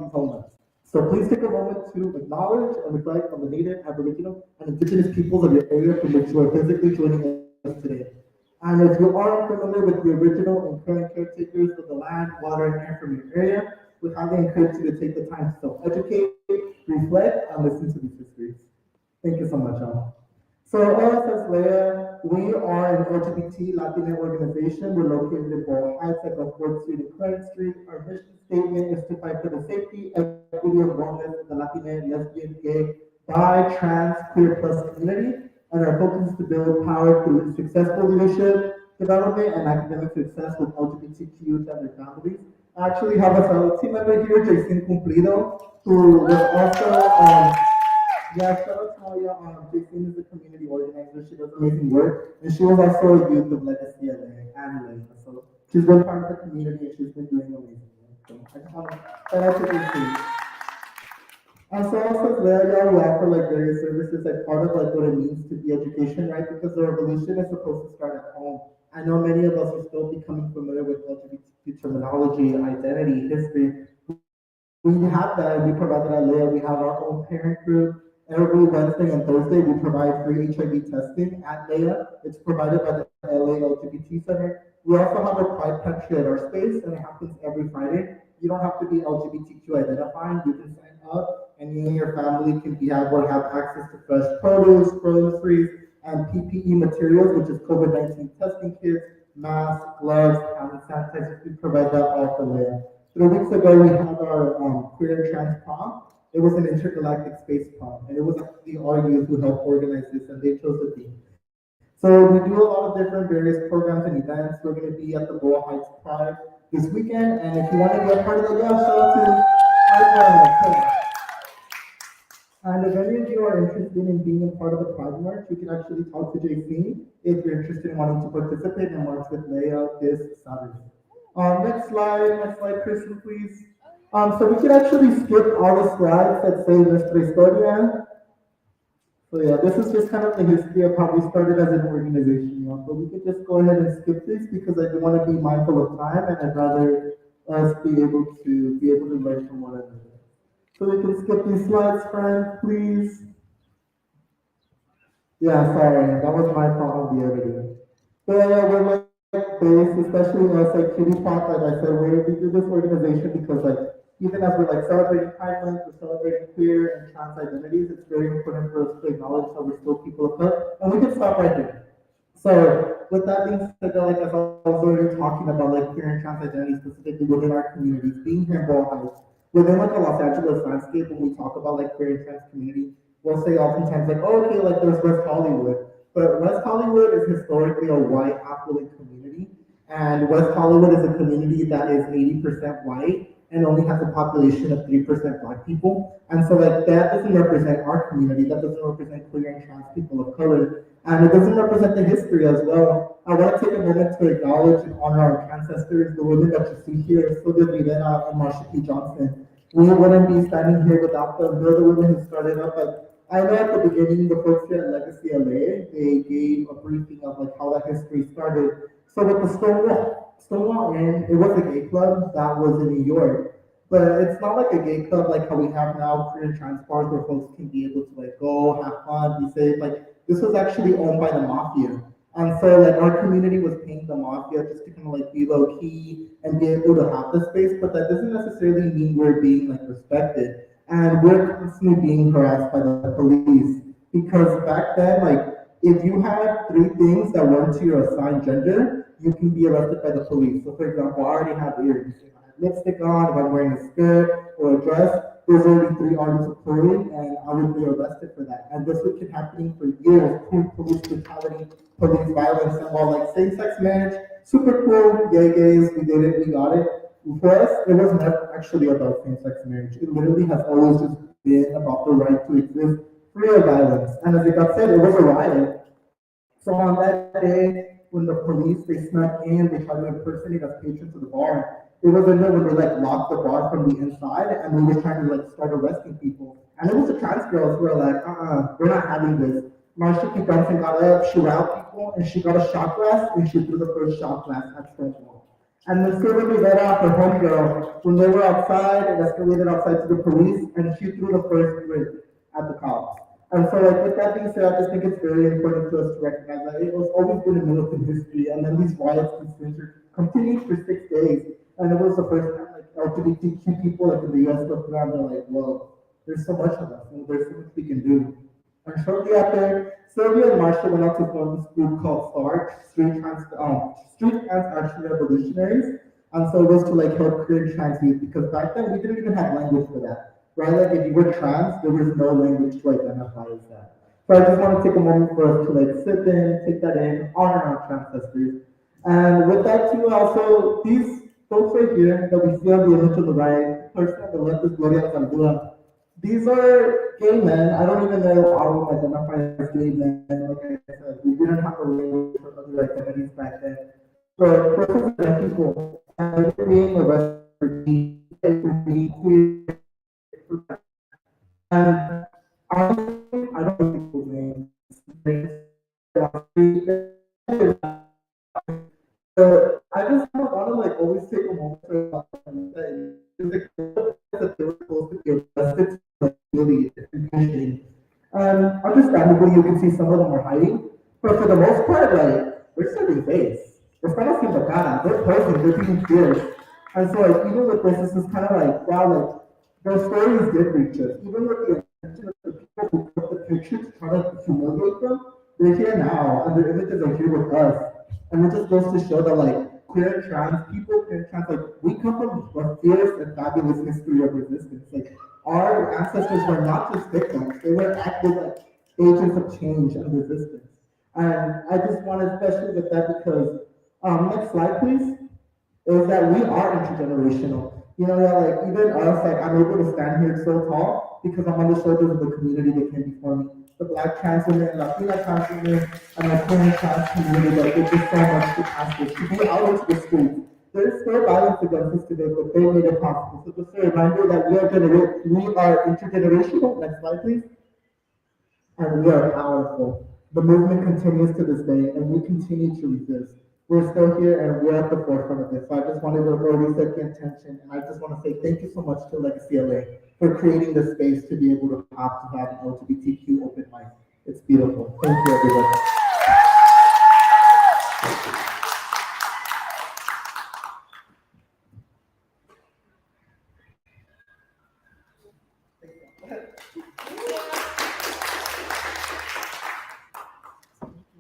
these homelands. So please take a moment to acknowledge and reflect on the Native, Aboriginal, and Indigenous peoples of your area from which you are physically joining us today. And if you aren't familiar with the original and current caretakers of the land, water, and air from your area, we highly encourage you to take the time to self-educate, reflect, and listen to these histories. Thank you so much, y'all. So us as Leah, we are an LGBT Latina organization. We're located in Boyle Heights at Gulf 4th Street and Clarence Street. Our mission statement is to fight for the safety, equity, and wellness of the Latina, lesbian, gay, bi, trans, queer plus community. And our focus is to build power through successful leadership, development, and academic success with LGBTQ youth and their families. I actually have a fellow team member here, Jason Cumplido, who was also yeah, shout out to Maria. Jason is a community organizer. She does amazing work, and she was also a youth of Legacy LA and Leyva. So she's been part of the community, and she's been doing amazing work. So I just want to shout out to Jason. And so also there, yeah, we offer like various services, like part of like what it means to be education, right? Because the revolution is supposed to start at home. I know many of us are still becoming familiar with LGBTQ terminology, identity, history. We have that, we provide that at Leah. We have our own parent group. Every Wednesday and Thursday, we provide free HIV testing at Leah. It's provided by the LA LGBT Center. We also have a Pride Pantry at our space, and it happens every Friday. You don't have to be LGBTQ identifying. You can sign up, and you and your family can be able to have access to fresh produce, groceries, and PPE materials, which is COVID-19 testing kits, masks, gloves, hand sanitizers. We provide that all for Leah. 3 weeks ago, we had our queer and trans prom. It was an intergalactic space prom, and it was actually our youth who helped organize this, and they chose the theme. So we do a lot of different various programs and events. We're going to be at the Boyle Heights Pride this weekend, and if you want to be a part of the yeah, shout out to Pride. And if any of you are interested in being a part of the Pride March, you can actually talk to JC if you're interested in wanting to participate in March with Leah this Saturday. Next slide, Kristen, please. So we could actually skip all the slides that say Nuestra Historia. So yeah, this is just kind of the history of how we started as an organization, you know. So we could just go ahead and skip this because I do want to be mindful of time and I'd rather us be able to learn from one another. So we can skip these slides, friend, please. Yeah, sorry, that was my fault on the editing. But yeah, we're like based, especially us like Kitty Pop, like I said, we do this organization because like even as we're like celebrating Pride Month, we're celebrating queer and trans identities, it's very important for us to acknowledge that we're still people of color. And we can stop right there. So with that being said, like as I was already talking about like queer and trans identities specifically within our communities, being here in Boyle Heights, within like a Los Angeles landscape, when we talk about like queer and trans community, we'll say oftentimes like, oh, okay, like there's West Hollywood. But West Hollywood is historically a white affluent community. And West Hollywood is a community that is 80% white and only has a population of 3% black people. And so like that doesn't represent our community, that doesn't represent queer and trans people of color. And it doesn't represent the history as well. I want to take a moment to acknowledge and honor our ancestors, the women that you see here, Sylvia Rivera and Marsha P. Johnson. We wouldn't be standing here without them. They're the women who started up. Like, I know at the beginning, the folks here at Legacy LA, they gave a briefing of like how that history started. So with the Stonewall Inn, it was a gay club that was in New York. But it's not like a gay club like how we have now, queer and trans bars where folks can be able to like go, have fun, be safe. Like this was actually owned by the mafia. And so like our community was paying the mafia just to kind of like be low key and be able to have the space, but that doesn't necessarily mean we're being like respected. And we're constantly being harassed by the police because back then, like if you had 3 things that weren't to your assigned gender, you can be arrested by the police. So for example, I already have earrings. If I have lipstick on, if I'm wearing a skirt or a dress, there's already 3 arms of clothing and I would be arrested for that. And this would keep happening for years, police brutality, police violence, and while like same-sex marriage, super cool, yay gays, we did it, we got it. For us, it was never actually about same-sex marriage. It literally has always just been about the right to exist free of violence. And as it got said, it was a riot. So on that day, when the police they snuck in, they tried to impersonate us patrons of the bar. It was a night when they like locked the bar from the inside, and we were trying to like start arresting people. And it was the trans girls who were like, we're not having this. Marsha P. Johnson got up, she routed people, and she got a shot glass, and she threw the first shot glass at Stonewall. And the student let out her homegirl when they were outside and escalated outside to the police, and she threw the first brick at the cops. And so, like, with that being said, I just think it's very important to us to recognize that it was always been a militant history, and then these riots continued for 6 days, and it was the first time like LGBTQ people like in the U.S. looked around and they're like, whoa, there's so much of us, and there's so much we can do. And shortly after, Sylvia and Marsha went out to form this group called START, Street Trans Action Revolutionaries. And so it was to like help create trans youth because back then we didn't even have language for that. Right? Like if you were trans, there was no language to identify as that. So I just want to take a moment for us to like sit in, take that in, honor our ancestors. And with that too, also these folks right here that we see on the image on the right, person on the left is Gloria Caldura. These are gay men. I don't even know how we identify as gay men. Like I said, we didn't have a language for other identities back then. But persons and people, and they're being arrested for being queer. And I don't know people's names. So I just want to like always take a moment to say that they were supposed to be arrested like really appreciating. Understandably, you can see some of them are hiding, but for the most part, like they're serving face. They're kind of the cara. They're posing. They're being fierce. And so, like even with this is kind of like wow, like their stories did reach us. Even with the attention of the people who took the pictures to try to humiliate them, they're here now, and their images are here with us. And it just goes to show that like queer and trans people, queer and trans, like we come from a fierce and fabulous history of resistance. Like our ancestors were not just victims; they were active like agents of change and resistance. And I just want to especially with that because next slide, please, is that we are intergenerational. You know, that like even us, like I'm able to stand here so tall because I'm on the shoulders of the community that came before me. The Black trans women, Latina trans women, and my Korean trans community, like there's just so much to ask us to be out into the streets. There's still violence against us today, but they made it possible. So just a reminder that we are intergenerational. Next slide, please. And we are powerful. The movement continues to this day, and we continue to resist. We're still here, and we're at the forefront of this. So I just wanted to already set the intention, and I just want to say thank you so much to Legacy LA for creating the space to be able to talk to have an LGBTQ open mic. It's beautiful. Thank you, everybody.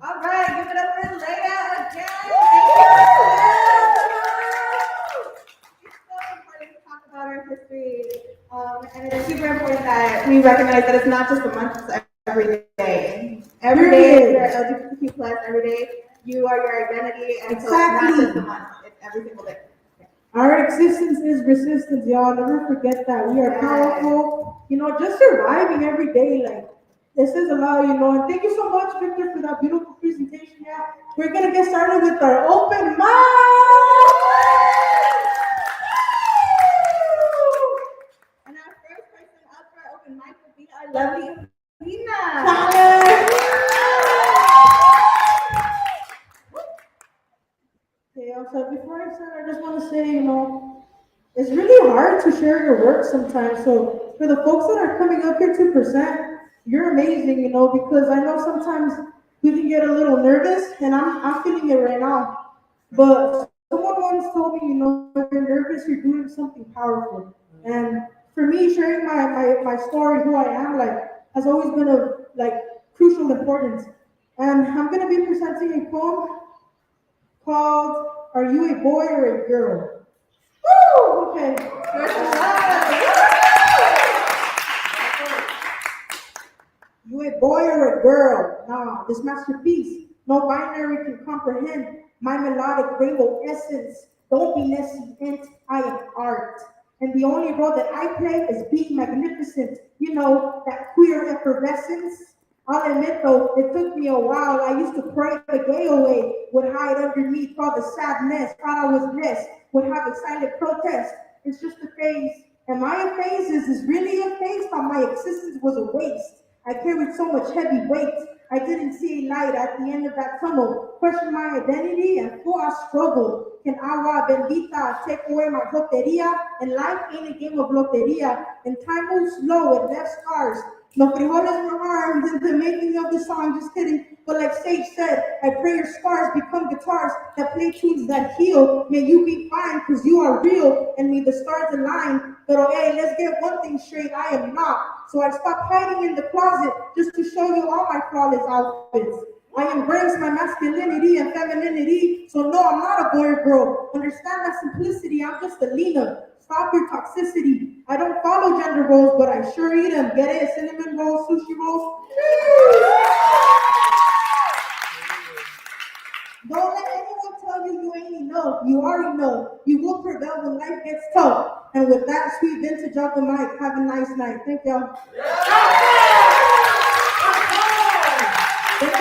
All right, give it up for Leia again. It's so important to talk about our history, and it's super important that we recognize that it's not just a month; it's every day. Every day you're LGBTQ plus. Every day you are your identity, and so it's not just a month; it's every single day. Our existence is resistance, y'all. Never forget that. We are powerful. You know, just surviving every day. Like, this is a lot, you know. And thank you so much, Victor, for that beautiful presentation. Yeah. We're going to get started with our open mic. And our first person up for our open mic will be our lovely Nina. Okay, so before I start, I just want to say, you know, it's really hard to share your work sometimes. So for the folks that are coming up here to present, you're amazing, you know, because I know sometimes we can get a little nervous, and I'm feeling it right now. But someone once told me, you know, if you're nervous, you're doing something powerful. And for me, sharing my story, who I am, like, has always been of like crucial importance. And I'm gonna be presenting a poem called "Are You a Boy or a Girl?" Woo! Okay. You a boy or a girl? Nah, this masterpiece, no binary can comprehend my melodic rainbow essence. Don't be messy, ant, I am art. And the only role that I play is being magnificent. You know, that queer effervescence. I'll admit though, it took me a while. I used to pray the gay away, would hide underneath all the sadness, thought I was less, would have a silent protest. It's just a phase. Am I a phase? Is this really a phase? Thought my existence was a waste. I carried so much heavy weight. I didn't see a light at the end of that tunnel. Questioned my identity and full I struggled. Can agua bendita take away my loteria? And life ain't a game of loteria. And time moves slow, it left scars. No frijoles were armed in the making of the song, just kidding. But like Sage said, I pray your scars become guitars that play tunes that heal. May you be fine, cause you are real, and may the stars align. But hey, let's get one thing straight, I am not. So I stopped hiding in the closet just to show you all my flawless outfits. I embrace my masculinity and femininity, so no, I'm not a boy or girl. Understand that simplicity, I'm just a Lena. Stop your toxicity. I don't follow gender roles, but I sure eat them. Get it? Cinnamon rolls, sushi rolls. Don't let anyone tell you you ain't enough. You already know. You will prevail when life gets tough. And with that sweet vintage off the mic, have a nice night. Thank y'all. Thank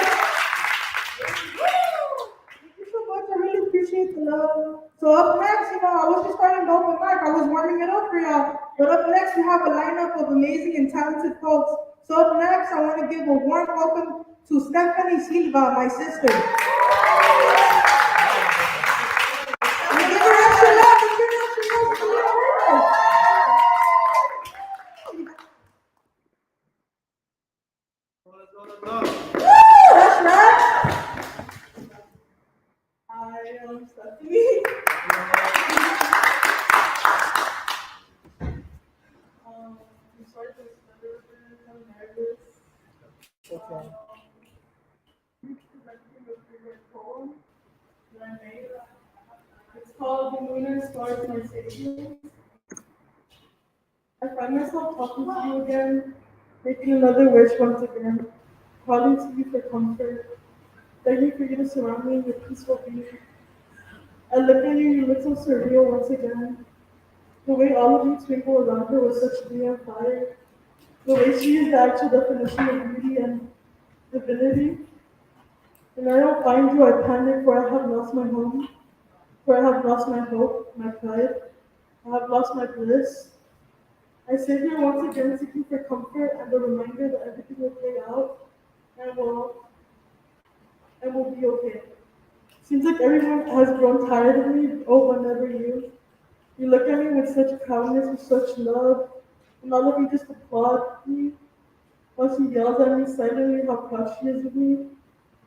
you so much. I really appreciate the love. So up next, I was just starting the open mic. I was warming it up for y'all. But up next, we have a lineup of amazing and talented folks. So up next, I want to give a warm welcome to Stephanie Silva, my sister. Give her extra love. Give her extra love. That's right. I am Stephanie. I'm sorry for the stutter. I'm nervous. Okay. My favorite poem that I made. It's called The Moon and Stars, My Savior. I find myself talking to you again, making another wish once again, calling to you for comfort, begging for you to surround me with peaceful being. I look at you, you look so surreal once again. The way all of you twinkle around her with such neon fire. The way she used the actual definition of beauty and divinity. When I don't find you, I panic, for I have lost my home, for I have lost my hope, my pride. I have lost my bliss. I sit here once again seeking for comfort and the reminder that everything will play out and will be okay. Seems like everyone has grown tired of me, oh, but never you. You look at me with such kindness, with such love, and all of you just applaud me while she yells at me silently how proud she is of me.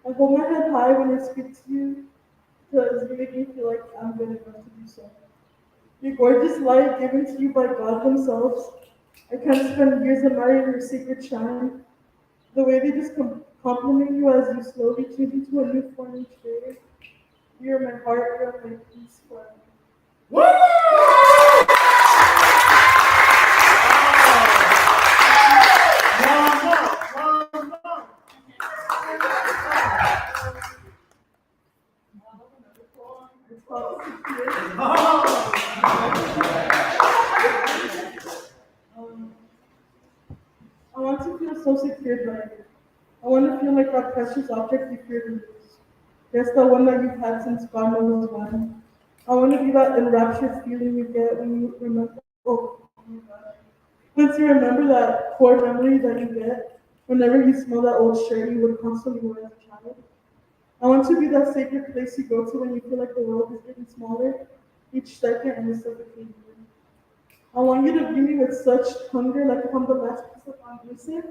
I hold my head high when I speak to you because you make me feel like I'm good enough to do so. Your gorgeous light given to you by God themselves. I can't spend years admiring your secret shine. The way they just compliment you as you slowly change into a new form each day. You're my heart, you're my peace forever. It's called I want to feel so secured by you. I want to feel like that precious object you fear to lose. Yes, the one that you've had since God knows when. I want to be that enraptured feeling you get when you remember. Oh my God. Once you remember that core memory that you get whenever you smell that old shirt you would constantly wear as a child. I want to be that sacred place you go to when you feel like the world is getting smaller each second and is suffocating you. I want you to view me with such hunger, like if I'm the last piece of conclusive.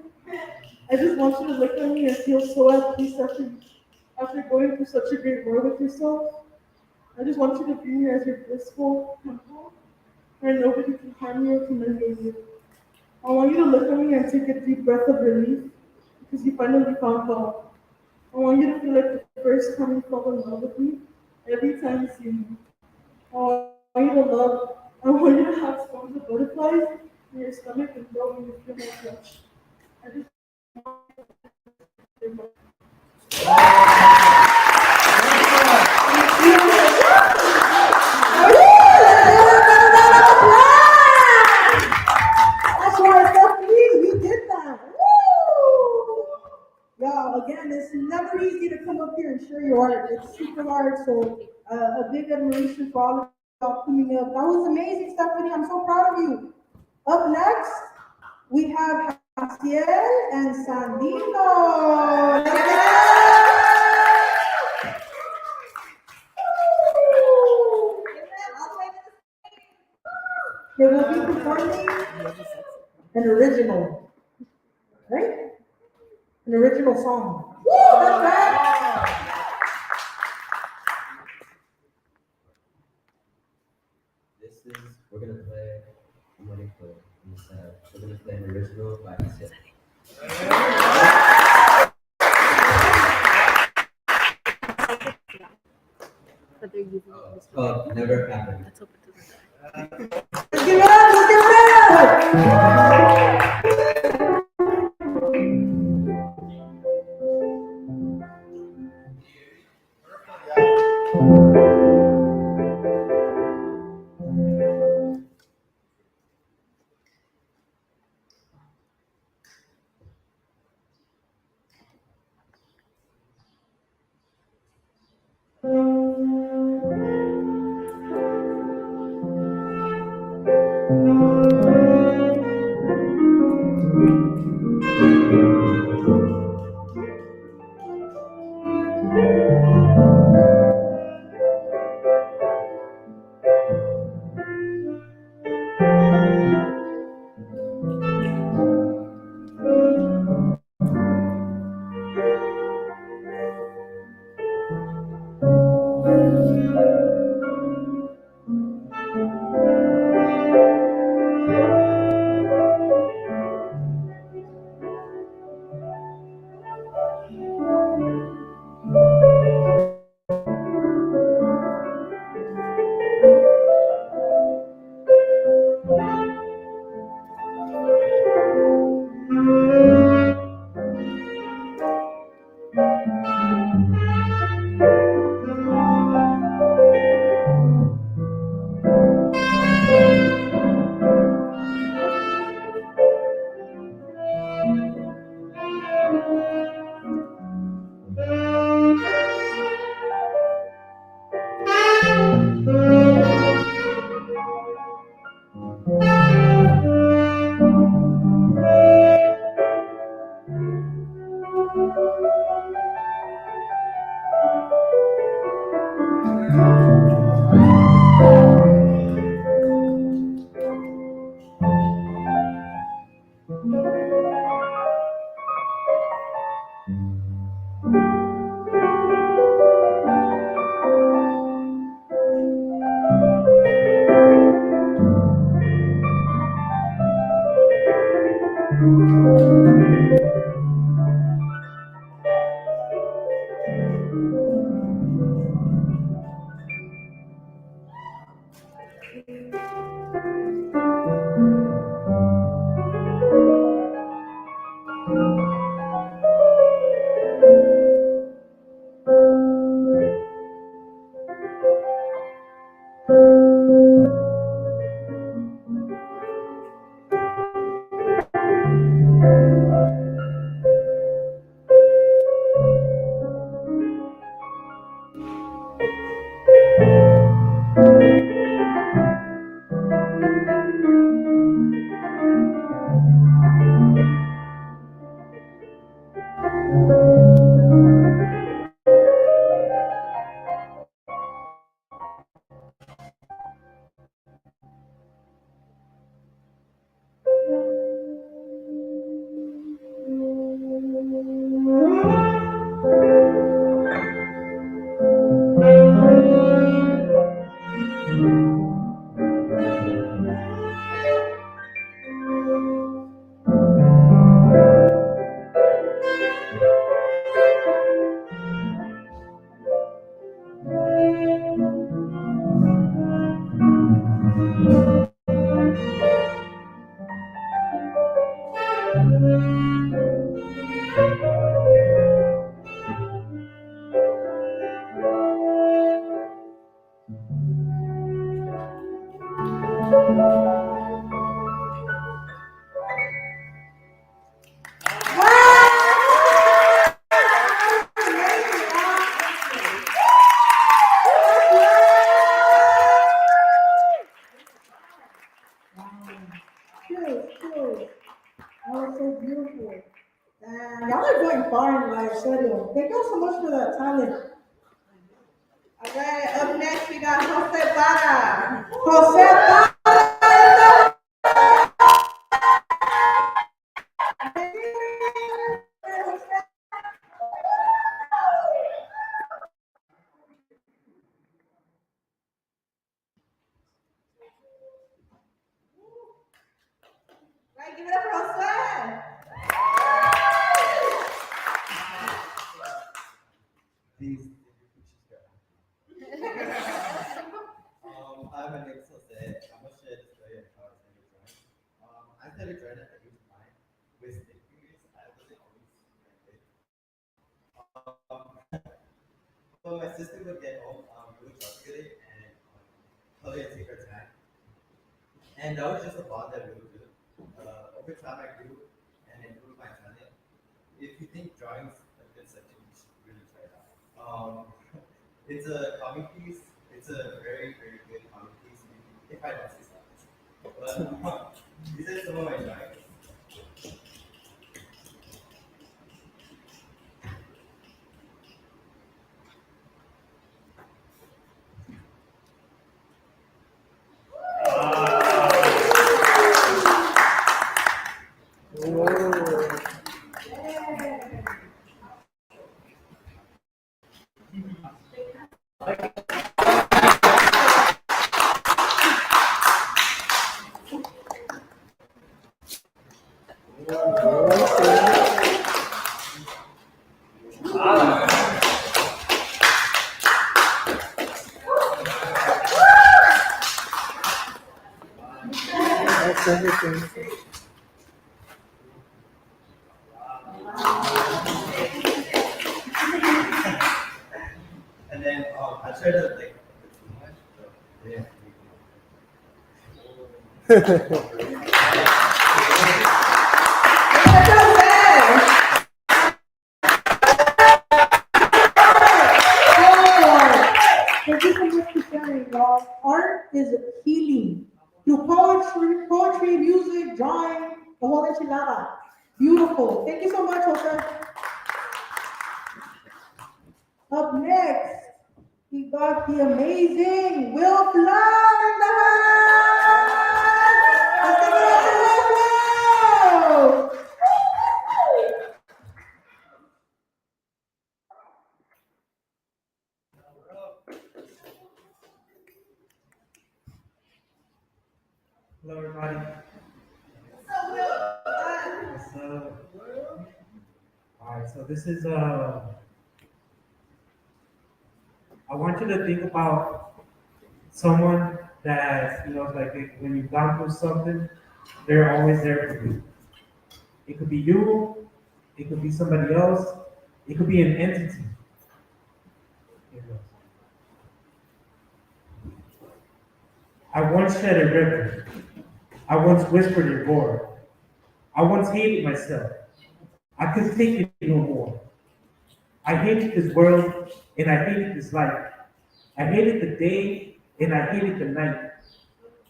I just want you to look at me and feel so at peace after going through such a great war with yourself. I just want you to view me as your blissful temple, where nobody can harm you or can injure you. I want you to look at me and take a deep breath of relief because you finally found calm. I want you to feel like the first time you fall in love with me every time you see me. I want you to love, I want you to have swarms of butterflies in your stomach and know when you feel my touch. I just That's right, Stephanie, you did that. Woo! Y'all, again, it's never easy to come up here and share your art. It's super hard, so a big admiration for all of y'all coming up. That was amazing, Stephanie. I'm so proud of you. Up next, we have Maciel and Sandino. Let's get They will be performing an original, right? An original song. That's right. We're gonna play, I'm waiting for we're gonna play an original by Sid. But they're using It's called Never Happened. Let's hope it doesn't die. Let's give it up, let's give it up. going far in life, serio. Thank you so much for that talent. All right, up next we got Jose Para. Jose Parra. Right, give it up for Jose. Please. Hi, my name is Jose. I'm gonna share the story of how I started drawing. I started drawing at the age of 9 with stick figures. I wasn't always like it. But my sister would get home, we would draw together and play and take our time. And that was just a bond that we would do. Over time, I grew and improved my talent. If you think drawing's a good subject, you should really try it out. It's a comic piece. It's a very, very good comic piece. If I don't say so. But these are some of my drawings. That's everything. And then I try to like put too much. So, yeah. Thank you so much for sharing, y'all. Art is healing. Through poetry, music, drawing, the whole enchilada. Beautiful. Thank you so much, Jose. Up next, we got the amazing Will Flower in the house. Let's give it up to Will. Hello, everybody. What's up? All right, so this is I want you to think about someone that like when you've gone through something, they're always there for you. It could be you, it could be somebody else, it could be an entity. Here it goes. I once shed a river. I once whispered in roar. I once hated myself. I couldn't take it no more. I hated this world and I hated this life. I hated the day and I hated the night.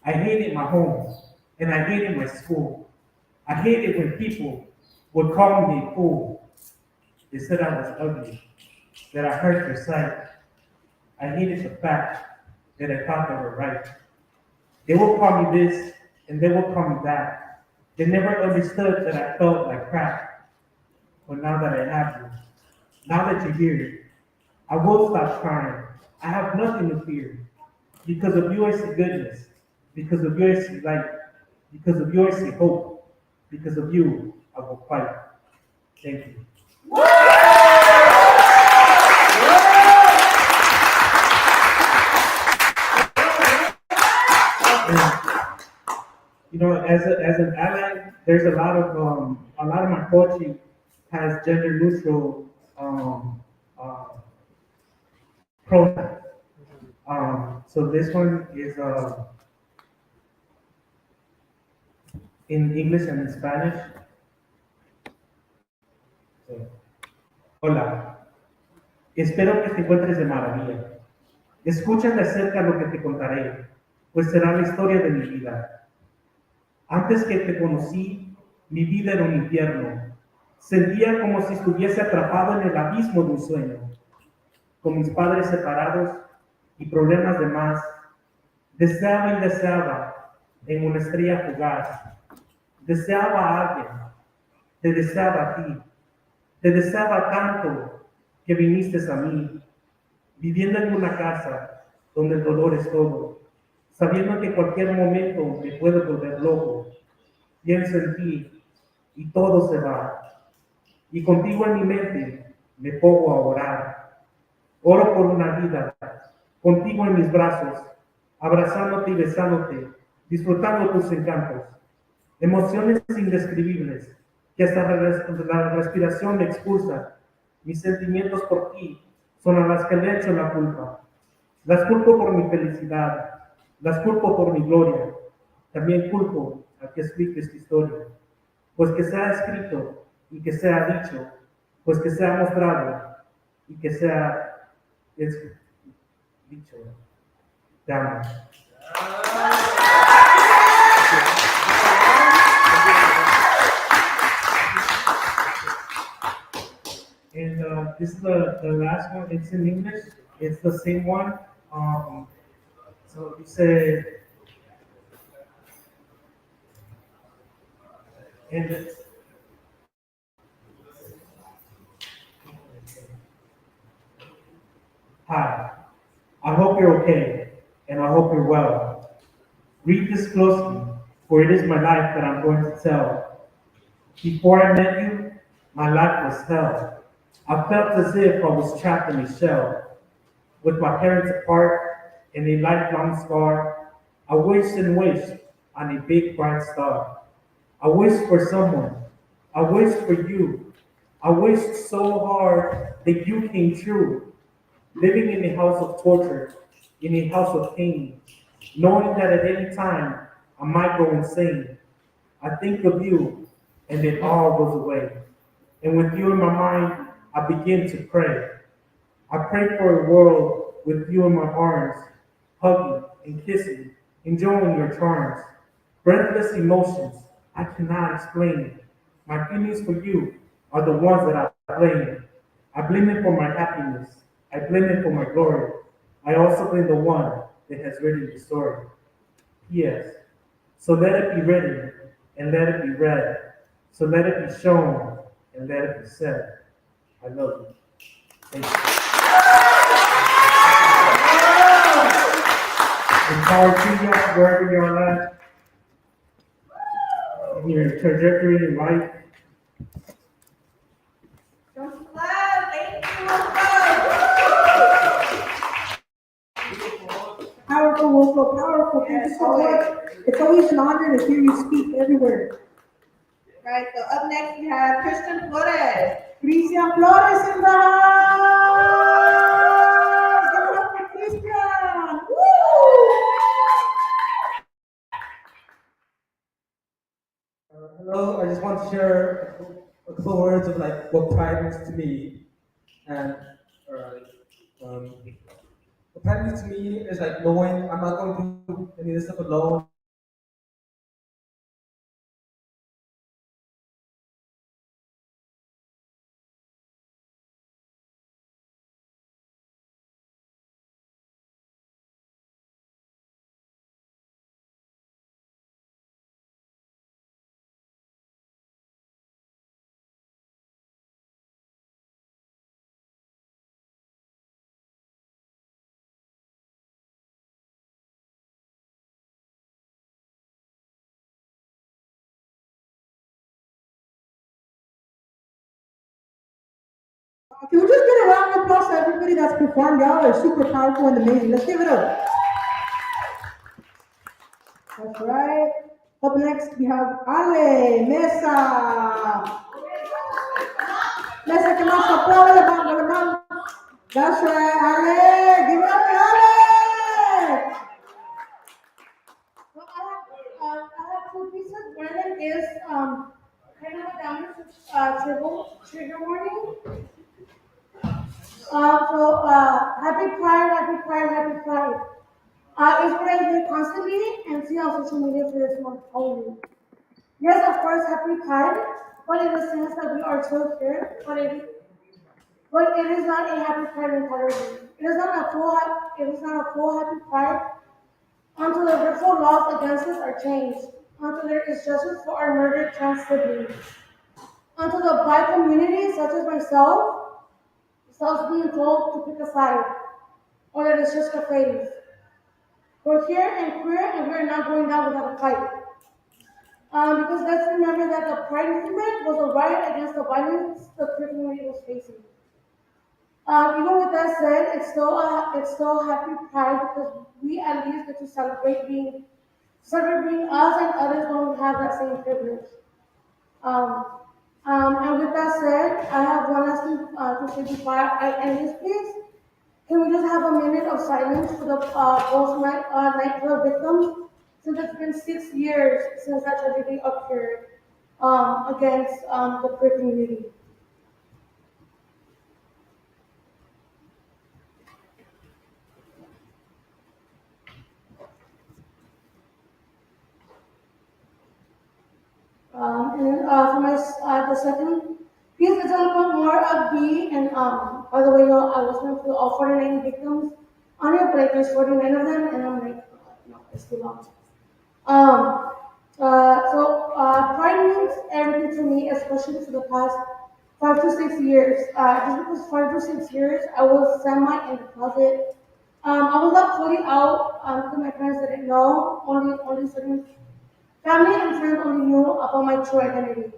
I hated my home and I hated my school. I hated when people would call me a fool. They said I was ugly, that I hurt their sight. I hated the fact that I thought they were right. They will call me this and they will call me that. They never understood that I felt like crap. But now that I have you, now that you're here, I will stop crying. I have nothing to fear. Because of you I see goodness. Because of you I see light. Because of you I see hope. Because of you I will fight. Thank you. As an ally, there's a lot of my poetry has gender neutral pronouns. So this one is in English and in Spanish. So, hola, espero que te encuentres de maravilla. Escucha de cerca lo que te contaré, pues será la historia de mi vida. Antes que te conocí, mi vida era un infierno. Sentía como si estuviese atrapado en el abismo de un sueño, con mis padres separados y problemas de más. Deseaba y deseaba en una estrella fugaz. Deseaba a alguien, te deseaba a ti, te deseaba tanto que viniste a mí, viviendo en una casa donde el dolor es todo, sabiendo que en cualquier momento me puedo volver loco. Pienso en ti y todo se va. Y contigo en mi mente me pongo a orar. Oro por una vida, contigo en mis brazos, abrazándote y besándote, disfrutando tus encantos. Emociones indescribibles que hasta la respiración me expulsa. Mis sentimientos por ti son a las que le echo la culpa. Las culpo por mi felicidad, las culpo por mi gloria. También culpo a que explique esta historia. Pues que sea escrito y que sea dicho, pues que sea mostrado y que sea dicho. Te amo. And this is the last one. It's in English. It's the same one. So you say, and hi, I hope you're okay, and I hope you're well. Read this closely, for it is my life that I'm going to tell. Before I met you, my life was hell. I felt as if I was trapped in a shell, with my parents apart and a lifelong scar. I wished and wished on a big bright star. I wished for someone. I wished for you. I wished so hard that you came true. Living in a house of torture, in a house of pain, knowing that at any time I might go insane. I think of you, and it all goes away. And with you in my mind, I begin to pray. I pray for a world with you in my arms, hugging and kissing, enjoying your charms. Breathless emotions I cannot explain. My feelings for you are the ones that I blame. I blame it for my happiness. I blame it for my glory. I also blame the one that has written the story. Yes. So let it be written and let it be read. So let it be shown and let it be said. I love you. Thank you. Empower to you wherever you are at, in your trajectory in life. Don't clap. Thank you. Powerful, Wolfo, powerful. Thank you so much. It's always an honor to hear you speak everywhere. Right, so up next we have Christian Flores. Cristian Flores in the house! Give it up for Cristian! Woo! Hello, I just want to share a couple words of like what pride means to me, and what pride means to me is like knowing I'm not going to do any of this stuff alone. Can we just get a round of applause to everybody that's performed? Y'all are super powerful and amazing. Let's give it up. That's right. Up next, we have Ale Mesa. Mesa, que más aplaude, vamos. That's right, Ale. Give it up for Ale. Well, I have two pieces. One of them is kind of a downer trigger warning. Happy Pride, happy Pride, happy Pride. It's what I do constantly and see on social media for this month only. Yes, of course, happy Pride, but in the sense that we are still here, but it is not a happy pride mentality. It is not a full happy pride until the virtual laws against us are changed, until there is justice for our murdered trans siblings, until the black community, such as myself, stops being told to pick a side, or that it's just a phase. We're here and queer, and we're not going down without a fight. Because let's remember that the Pride movement was a riot against the violence the queer community was facing. Even with that said, it's still a happy Pride because we at least get to celebrate being us and others don't have that same privilege. Um, and with that said, I have one last thing to say before I end this piece. Can we just have a minute of silence for the nightclub victims? Since it's been 6 years since that tragedy occurred against the queer community. The second piece is a little bit more upbeat, and by the way, y'all, I listened to all 49 victims on it, but like, there's 49 of them, and I'm like, no, it's too long. Pride means everything to me, especially for the past 5 to 6 years. Just because 5 to 6 years, I was semi in the closet. I was not fully out because my parents didn't know. Only certain family and friends only knew about my true identity.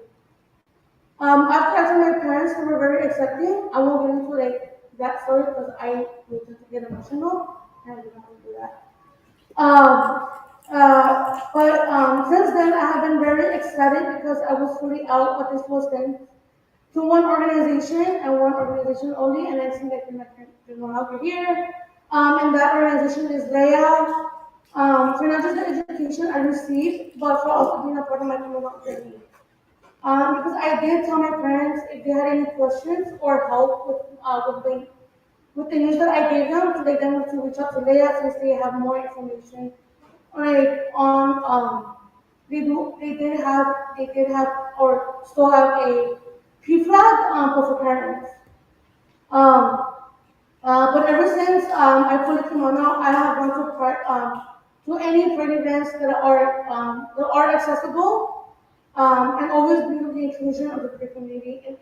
After asking my parents, they were very accepting. I won't get into like that story because I need to get emotional, and I'm not gonna do that. Since then, I have been very excited because I was fully out, but this was then to one organization and one organization only, and I think that they're no longer here. And that organization is Leia. For not just the education I received, but for also being a part of my coming out journey. Because I did tell my parents if they had any questions or help with the news that I gave them, to they them to reach out to Leia since they have more information like on they did have or still have a P flag for parents. Um, but ever since I fully came on out, I have gone to any pride events that are accessible and always bring the inclusion of the queer community and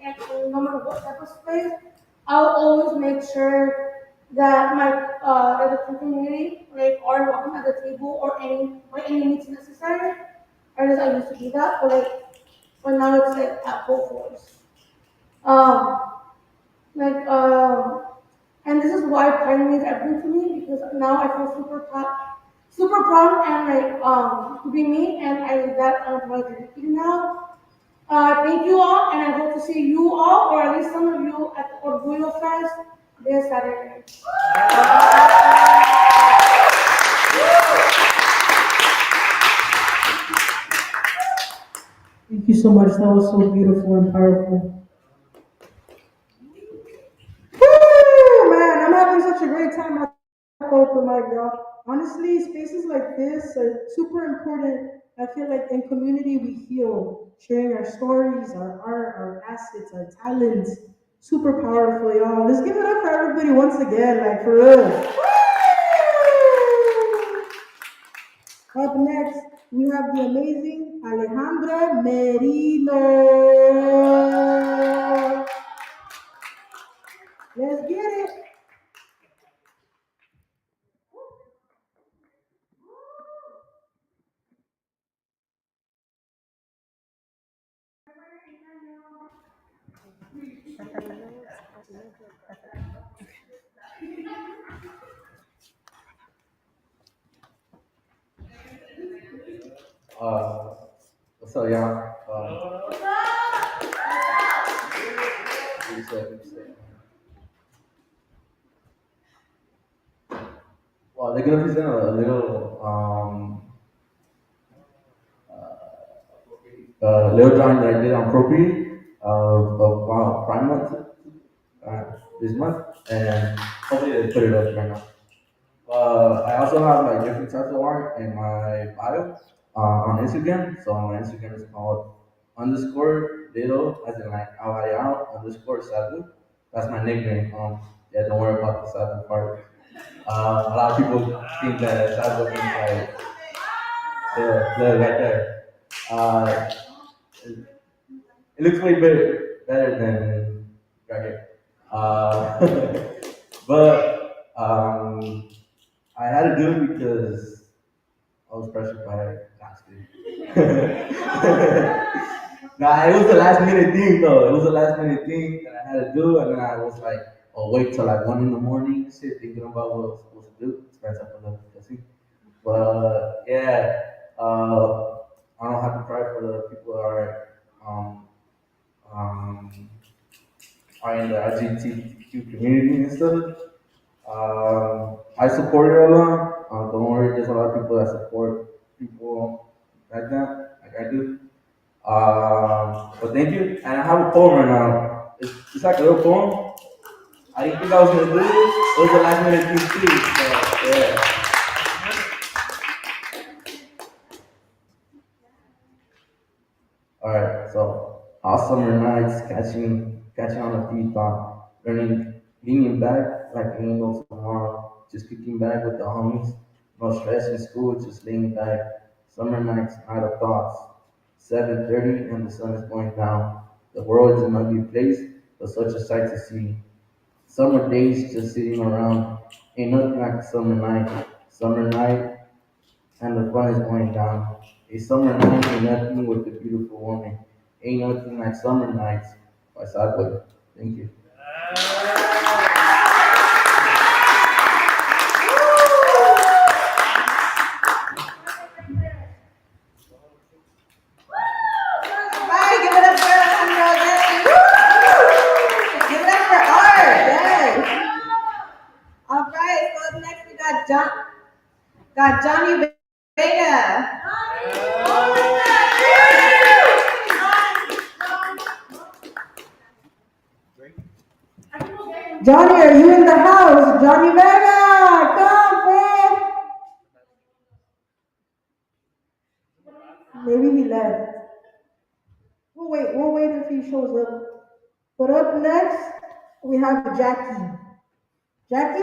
no matter what type of space, I'll always make sure that that the queer community like are welcome at the table or any means necessary. Or at least I used to do that, but now it's like at full force. Um, like and this is why Pride means everything to me because now I feel super proud and like to be me and I that unapologetically now. Thank you all, and I hope to see you all, or at least some of you, at the Orgullo Fest this Saturday. Thank you so much. That was so beautiful and powerful. Woo, man, I'm having such a great time at the open mic, y'all. Honestly, spaces like this are super important. I feel like in community we heal, sharing our stories, our art, our assets, our talents. Super powerful, y'all. Let's give it up for everybody once again, like for real. Woo! Up next, we have the amazing Alejandra Merino. Let's get it. Uh, what's up, y'all? What you say? Well, they're gonna present a little drawing that I did on Procreate of Prime Month this month, and hopefully they put it up right now. I also have like different types of art in my bio on Instagram. So my Instagram is called Little, as in like Avariano_Sabu. That's my nickname. Yeah, don't worry about the Sabu part. A lot of people think that Sabu is like, yeah, look right there. It, it looks way better than right here. But I had to do it because I was pressured by Godspeed. Nah, it was a last minute thing though. It was a last minute thing that I had to do, and then I was like, oh, wait till like 1 in the morning, shit, thinking about what I was supposed to do. Expense up a little bit, but yeah, I don't have to cry for the people that um, um, are in the LGBTQ community and stuff. I support it a lot. Don't worry, there's a lot of people that support people like that, like I do. But thank you. And I have a poem right now. It's like a little poem. I didn't think I was gonna do it. It was the last minute thing too. So yeah. Alright, so all summer nights catching on a thief on leaning back like ain't no tomorrow. Just kicking back with the homies. No stress in school, just laying back. Summer nights, night of thoughts. 7:30 and the sun is going down. The world is an ugly place, but such a sight to see. Summer days just sitting around. Ain't nothing like a summer night. Summer night and the fun is going down. A summer night ain't nothing with a beautiful woman. Ain't nothing like summer nights by Sideway. Thank you. Right, give it up for Alejandro again. Woo! Give it up for Art, yes. All right, so next we got Johnny Vega. Johnny, are you in the house? Johnny Vega, come, man. Maybe he left. We'll wait if he shows up. But up next, we have Jackie. Jackie?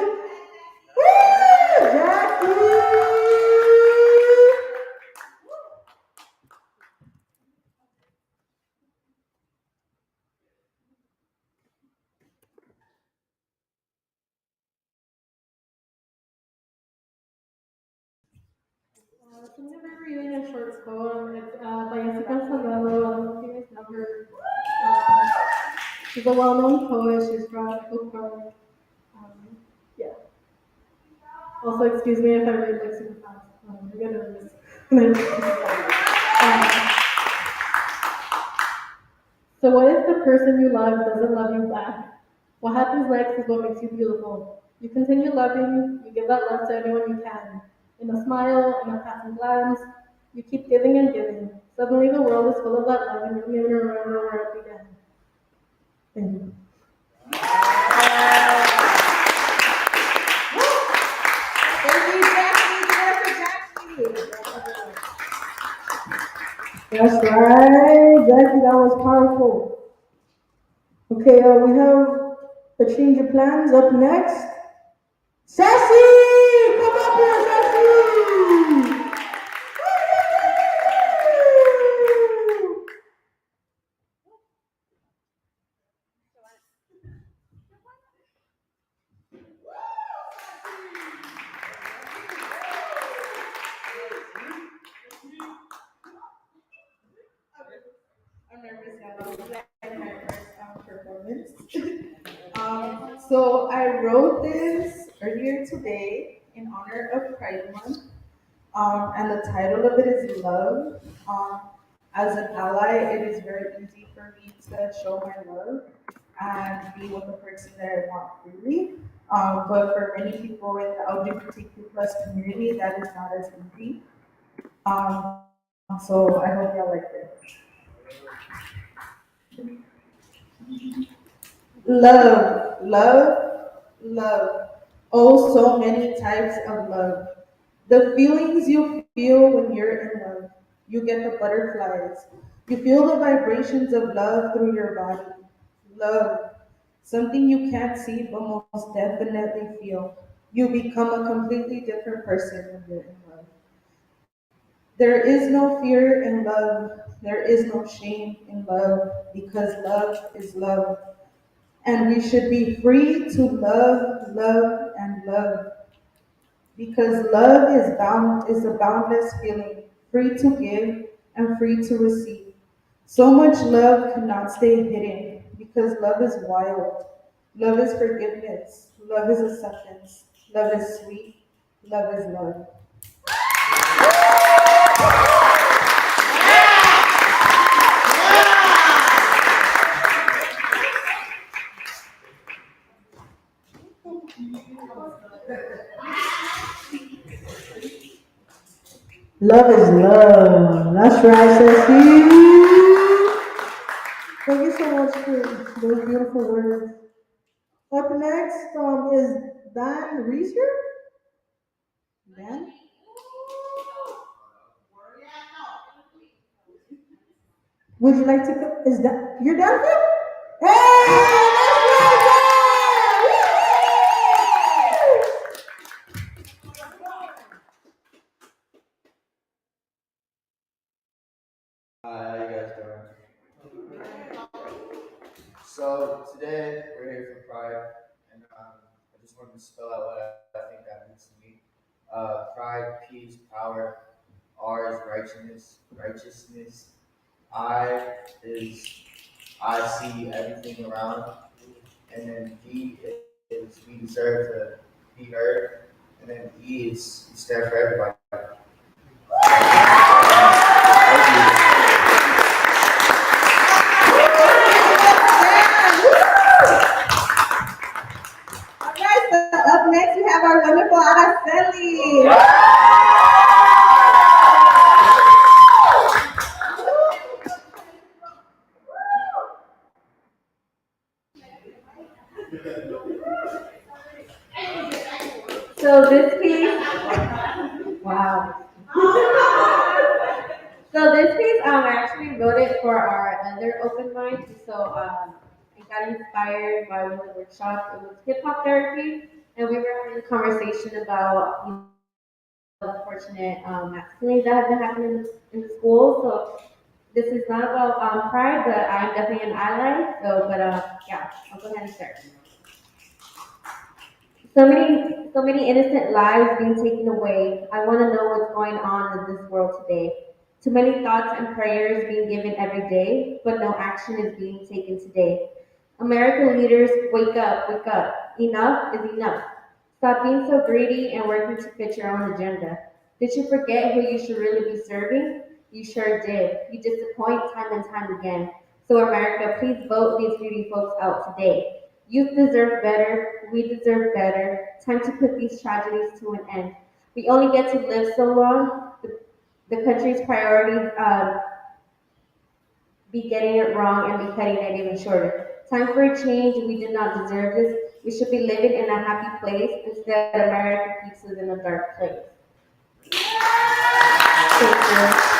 Woo! Jackie! So I'm gonna be reading a short poem. It's by Jessica Salgado. I don't know if you guys know her. She's a well-known poet. She's from Oak Park. Yeah. Also, excuse me if I read like super fast. You're gonna miss. So what if the person you love doesn't love you back? What happens next is what makes you beautiful. You continue loving, you give that love to anyone you can. In a smile, in a passing glance, you keep giving and giving. Suddenly the world is full of that love and you don't even remember where it began. Thank you. Thank you, Jackie. Give it up for Jackie. That's right, Jackie, that was powerful. Okay, we have a change of plans up next. Sassy! Come up here, Sassy! Woo! I'm nervous now. This is like my first performance. So I wrote this earlier today in honor of Pride Month. And the title of it is Love. As an ally, it is very easy for me to show my love and be with the person that I want freely. But for many people in the LGBTQ plus community, that is not as easy. Um, so I hope y'all like this. Love, love, love. Oh, so many types of love. The feelings you feel when you're in love. You get the butterflies, You feel the vibrations of love through your body. Love, something you can't see but most definitely feel. You become a completely different person when you're in love. There is no fear in love. There is no shame in love because love is love. And we should be free to love, love, and love because love is a boundless feeling, free to give and free to receive. So much love cannot stay hidden because love is wild. Love is forgiveness. Love is acceptance. Love is sweet. Love is love. Love is love. That's right, Ceci. Thank you so much for those beautiful words. Up next is Dan Reeser. Dan? Would you like to is that you're done with? Hey, that's right, Hi, how you guys doing? So today we're here for Pride, and I just wanted to spell out what I think that means to me. Pride, peace, power. R is righteousness. I is I see everything around, and then D is we deserve to be heard, and then E is we stand for everybody. Alright, so up next we have our wonderful Araceli. So this piece, wow. So this piece, I actually wrote it for our other open mic. So it got inspired by one of the workshops. It was hip hop therapy, and we were having a conversation about the unfortunate accidents that have been happening in the school. So this is not about pride, but I'm definitely an ally. So, but yeah, I'll go ahead and start. So many innocent lives being taken away. I want to know what's going on in this world today. Too many thoughts and prayers being given every day, but no action is being taken today. American leaders, wake up, wake up. Enough is enough. Stop being so greedy and working to fit your own agenda. Did you forget who you should really be serving? You sure did. You disappoint time and time again. So America, please vote these greedy folks out today. Youth deserve better. We deserve better. Time to put these tragedies to an end. We only get to live so long. The country's priorities be getting it wrong and be cutting it even shorter. Time for a change. We do not deserve this. We should be living in a happy place instead America keeps us in a dark place. Thank you.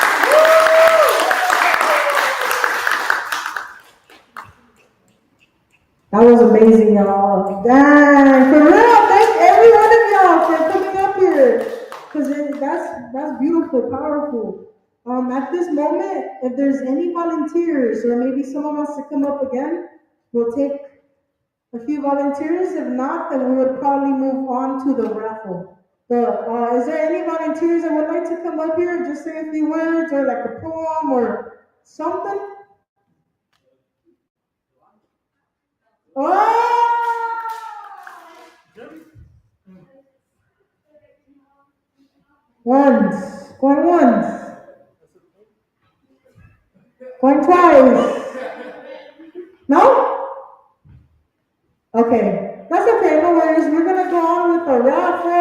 That was amazing, y'all. Dang, for real, thank every one of y'all for coming up here. Because that's beautiful, powerful. At this moment, if there's any volunteers or maybe someone wants to come up again, we'll take a few volunteers. If not, then we would probably move on to the raffle. So, is there any volunteers that would like to come up here and just say a few words or like a poem or something? Oh! Once. Going once. Going twice. No? Okay. That's okay, no worries. We're gonna go on with the raffle.